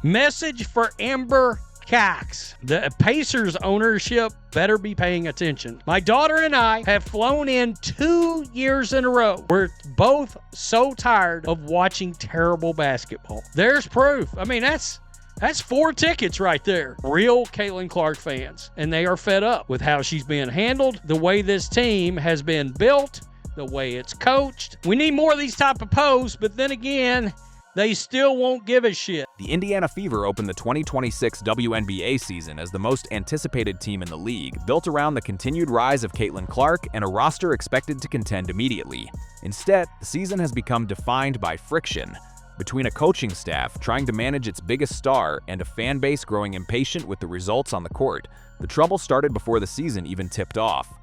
Message for Amber Cox. The Pacers ownership better be paying attention. My daughter and I have flown in 2 years in a row. We're both so tired of watching terrible basketball. There's proof. I mean, that's 4 tickets right there. Real Caitlin Clark fans. And they are fed up with how she's being handled, the way this team has been built, the way it's coached. We need more of these type of posts, but then again, they still won't give a shit. The Indiana Fever opened the 2026 WNBA season as the most anticipated team in the league, built around the continued rise of Caitlin Clark and a roster expected to contend immediately. Instead, the season has become defined by friction between a coaching staff trying to manage its biggest star and a fan base growing impatient with the results on the court. The trouble started before the season even tipped off.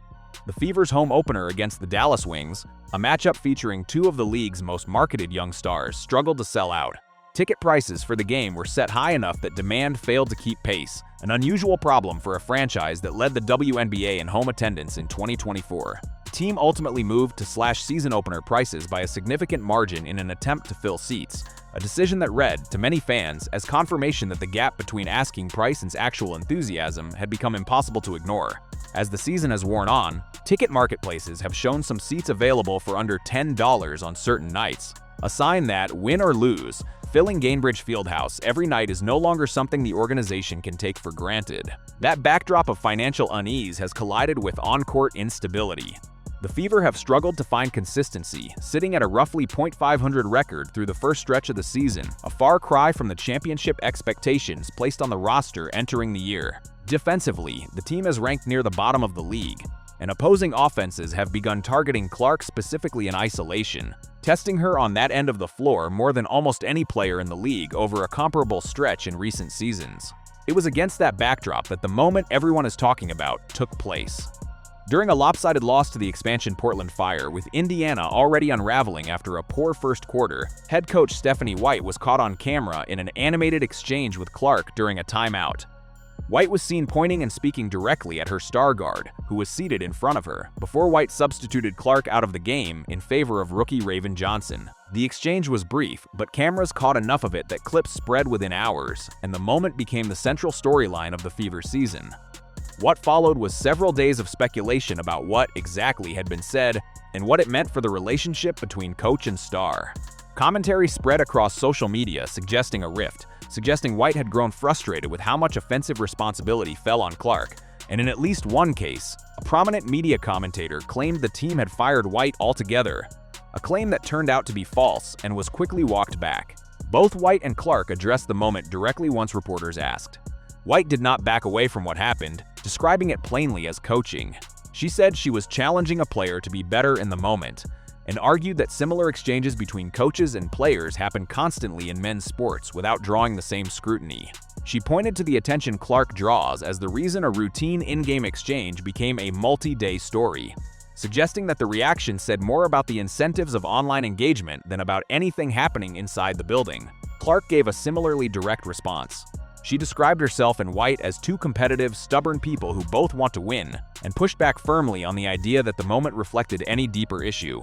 The Fever's home opener against the Dallas Wings, a matchup featuring 2 of the league's most marketed young stars, struggled to sell out. Ticket prices for the game were set high enough that demand failed to keep pace, an unusual problem for a franchise that led the WNBA in home attendance in 2024. The team ultimately moved to slash season opener prices by a significant margin in an attempt to fill seats, a decision that read, to many fans, as confirmation that the gap between asking price and actual enthusiasm had become impossible to ignore. As the season has worn on, ticket marketplaces have shown some seats available for under $10 on certain nights, a sign that, win or lose, filling Gainbridge Fieldhouse every night is no longer something the organization can take for granted. That backdrop of financial unease has collided with on-court instability. The Fever have struggled to find consistency, sitting at a roughly .500 record through the first stretch of the season, a far cry from the championship expectations placed on the roster entering the year. Defensively, the team is ranked near the bottom of the league, and opposing offenses have begun targeting Clark specifically in isolation, testing her on that end of the floor more than almost any player in the league over a comparable stretch in recent seasons. It was against that backdrop that the moment everyone is talking about took place. During a lopsided loss to the expansion Portland Fire, with Indiana already unraveling after a poor first quarter, head coach Stephanie White was caught on camera in an animated exchange with Clark during a timeout. White was seen pointing and speaking directly at her star guard, who was seated in front of her, before White substituted Clark out of the game in favor of rookie Raven Johnson. The exchange was brief, but cameras caught enough of it that clips spread within hours, and the moment became the central storyline of the Fever season. What followed was several days of speculation about what exactly had been said and what it meant for the relationship between coach and star. Commentary spread across social media suggesting a rift, suggesting White had grown frustrated with how much offensive responsibility fell on Clark, and in at least one case, a prominent media commentator claimed the team had fired White altogether, a claim that turned out to be false and was quickly walked back. Both White and Clark addressed the moment directly once reporters asked. White did not back away from what happened, describing it plainly as coaching. She said she was challenging a player to be better in the moment, and argued that similar exchanges between coaches and players happen constantly in men's sports without drawing the same scrutiny. She pointed to the attention Clark draws as the reason a routine in-game exchange became a multi-day story, suggesting that the reaction said more about the incentives of online engagement than about anything happening inside the building. Clark gave a similarly direct response. She described herself and White as 2 competitive, stubborn people who both want to win, and pushed back firmly on the idea that the moment reflected any deeper issue.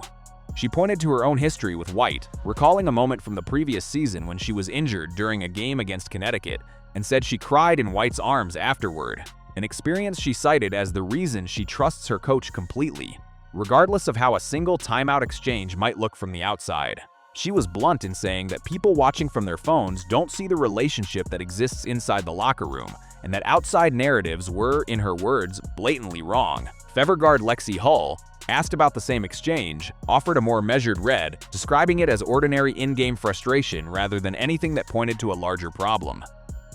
She pointed to her own history with White, recalling a moment from the previous season when she was injured during a game against Connecticut, and said she cried in White's arms afterward, an experience she cited as the reason she trusts her coach completely, regardless of how a single timeout exchange might look from the outside. She was blunt in saying that people watching from their phones don't see the relationship that exists inside the locker room, and that outside narratives were, in her words, blatantly wrong. Fever guard Lexi Hull, asked about the same exchange, offered a more measured read, describing it as ordinary in-game frustration rather than anything that pointed to a larger problem.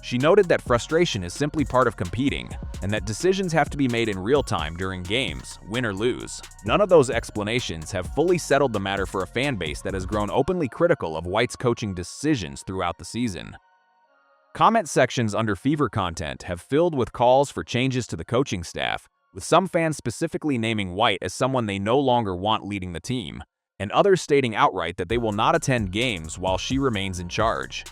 She noted that frustration is simply part of competing, and that decisions have to be made in real time during games, win or lose. None of those explanations have fully settled the matter for a fan base that has grown openly critical of White's coaching decisions throughout the season. Comment sections under Fever content have filled with calls for changes to the coaching staff, with some fans specifically naming White as someone they no longer want leading the team, and others stating outright that they will not attend games while she remains in charge.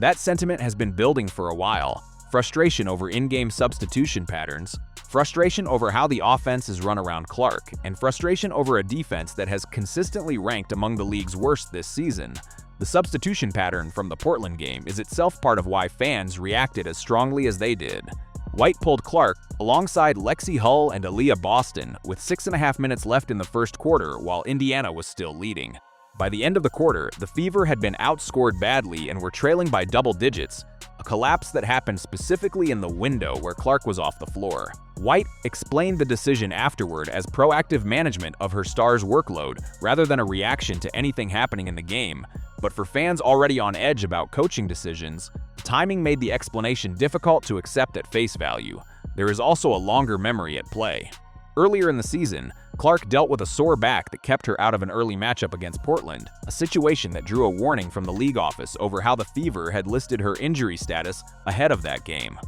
That sentiment has been building for a while. Frustration over in-game substitution patterns, frustration over how the offense is run around Clark, and frustration over a defense that has consistently ranked among the league's worst this season. The substitution pattern from the Portland game is itself part of why fans reacted as strongly as they did. White pulled Clark alongside Lexi Hull and Aaliyah Boston with 6.5 minutes left in the first quarter while Indiana was still leading. By the end of the quarter, the Fever had been outscored badly and were trailing by double digits, a collapse that happened specifically in the window where Clark was off the floor. White explained the decision afterward as proactive management of her star's workload rather than a reaction to anything happening in the game, but for fans already on edge about coaching decisions, the timing made the explanation difficult to accept at face value. There is also a longer memory at play. Earlier in the season, Clark dealt with a sore back that kept her out of an early matchup against Portland, a situation that drew a warning from the league office over how the Fever had listed her injury status ahead of that game.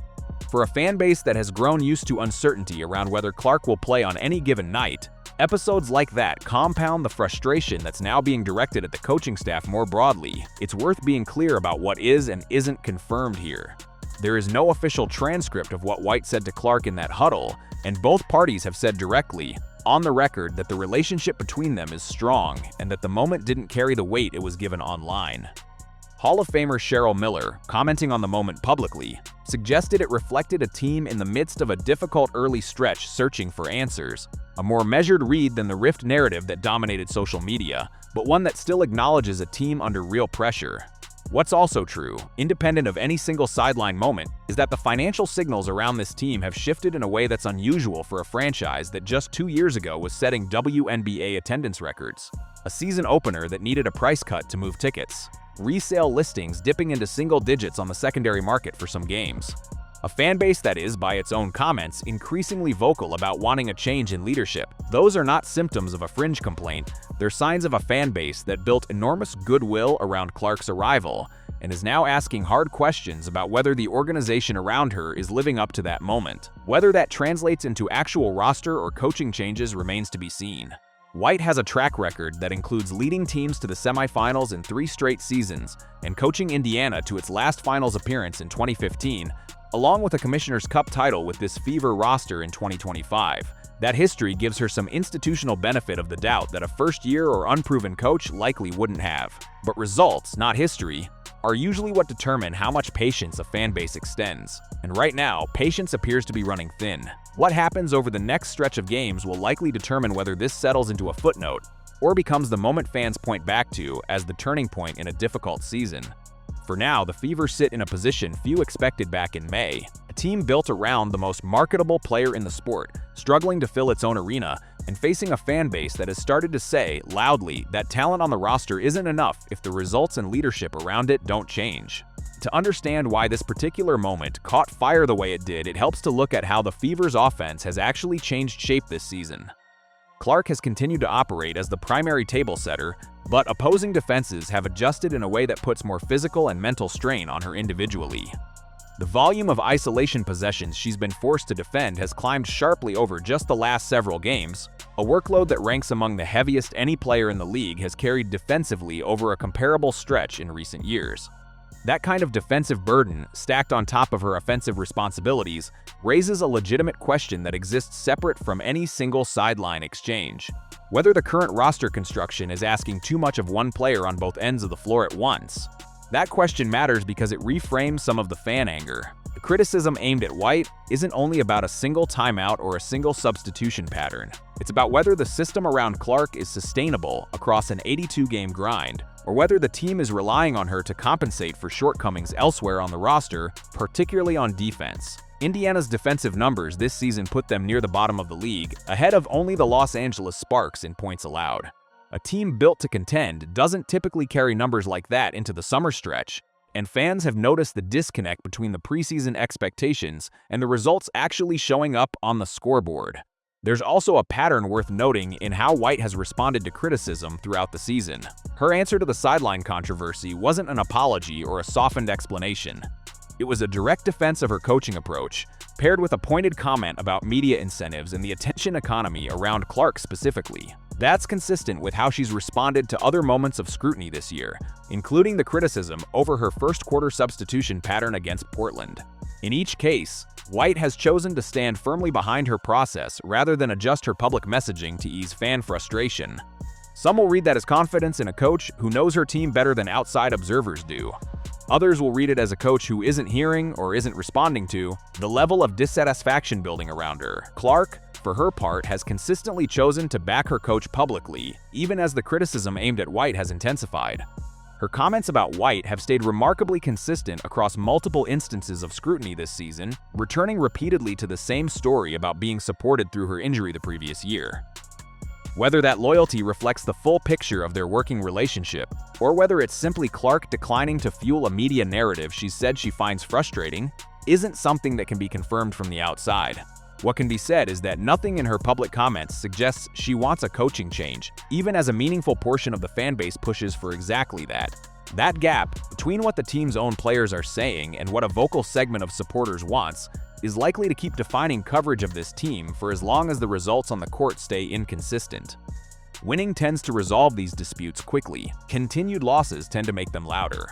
For a fan base that has grown used to uncertainty around whether Clark will play on any given night, episodes like that compound the frustration that's now being directed at the coaching staff more broadly. It's worth being clear about what is and isn't confirmed here. There is no official transcript of what White said to Clark in that huddle, and both parties have said directly, on the record, that the relationship between them is strong and that the moment didn't carry the weight it was given online. Hall of Famer Cheryl Miller, commenting on the moment publicly, suggested it reflected a team in the midst of a difficult early stretch searching for answers, a more measured read than the rift narrative that dominated social media, but one that still acknowledges a team under real pressure. What's also true, independent of any single sideline moment, is that the financial signals around this team have shifted in a way that's unusual for a franchise that just 2 years ago was setting WNBA attendance records, a season opener that needed a price cut to move tickets, resale listings dipping into single digits on the secondary market for some games, a fan base that is, by its own comments, increasingly vocal about wanting a change in leadership. Those are not symptoms of a fringe complaint, they're signs of a fan base that built enormous goodwill around Clark's arrival and is now asking hard questions about whether the organization around her is living up to that moment. Whether that translates into actual roster or coaching changes remains to be seen. White has a track record that includes leading teams to the semifinals in 3 straight seasons and coaching Indiana to its last finals appearance in 2015, along with a Commissioner's Cup title with this Fever roster in 2025. That history gives her some institutional benefit of the doubt that a first-year or unproven coach likely wouldn't have. But results, not history, are usually what determine how much patience a fan base extends. And right now, patience appears to be running thin. What happens over the next stretch of games will likely determine whether this settles into a footnote or becomes the moment fans point back to as the turning point in a difficult season. For now, the Fever sit in a position few expected back in May, a team built around the most marketable player in the sport, struggling to fill its own arena, and facing a fan base that has started to say, loudly, that talent on the roster isn't enough if the results and leadership around it don't change. To understand why this particular moment caught fire the way it did, it helps to look at how the Fever's offense has actually changed shape this season. Clark has continued to operate as the primary table setter, but opposing defenses have adjusted in a way that puts more physical and mental strain on her individually. The volume of isolation possessions she's been forced to defend has climbed sharply over just the last several games, a workload that ranks among the heaviest any player in the league has carried defensively over a comparable stretch in recent years. That kind of defensive burden, stacked on top of her offensive responsibilities, raises a legitimate question that exists separate from any single sideline exchange. Whether the current roster construction is asking too much of one player on both ends of the floor at once. That question matters because it reframes some of the fan anger. The criticism aimed at White isn't only about a single timeout or a single substitution pattern. It's about whether the system around Clark is sustainable across an 82-game grind, or whether the team is relying on her to compensate for shortcomings elsewhere on the roster, particularly on defense. Indiana's defensive numbers this season put them near the bottom of the league, ahead of only the Los Angeles Sparks in points allowed. A team built to contend doesn't typically carry numbers like that into the summer stretch, and fans have noticed the disconnect between the preseason expectations and the results actually showing up on the scoreboard. There's also a pattern worth noting in how White has responded to criticism throughout the season. Her answer to the sideline controversy wasn't an apology or a softened explanation. It was a direct defense of her coaching approach, paired with a pointed comment about media incentives and the attention economy around Clark specifically. That's consistent with how she's responded to other moments of scrutiny this year, including the criticism over her first quarter substitution pattern against Portland. In each case, White has chosen to stand firmly behind her process rather than adjust her public messaging to ease fan frustration. Some will read that as confidence in a coach who knows her team better than outside observers do. Others will read it as a coach who isn't hearing or isn't responding to the level of dissatisfaction building around her. Clark, for her part, has consistently chosen to back her coach publicly, even as the criticism aimed at White has intensified. Her comments about White have stayed remarkably consistent across multiple instances of scrutiny this season, returning repeatedly to the same story about being supported through her injury the previous year. Whether that loyalty reflects the full picture of their working relationship, or whether it's simply Clark declining to fuel a media narrative she's said she finds frustrating, isn't something that can be confirmed from the outside. What can be said is that nothing in her public comments suggests she wants a coaching change, even as a meaningful portion of the fanbase pushes for exactly that. That gap between what the team's own players are saying and what a vocal segment of supporters wants is likely to keep defining coverage of this team for as long as the results on the court stay inconsistent. Winning tends to resolve these disputes quickly. Continued losses tend to make them louder.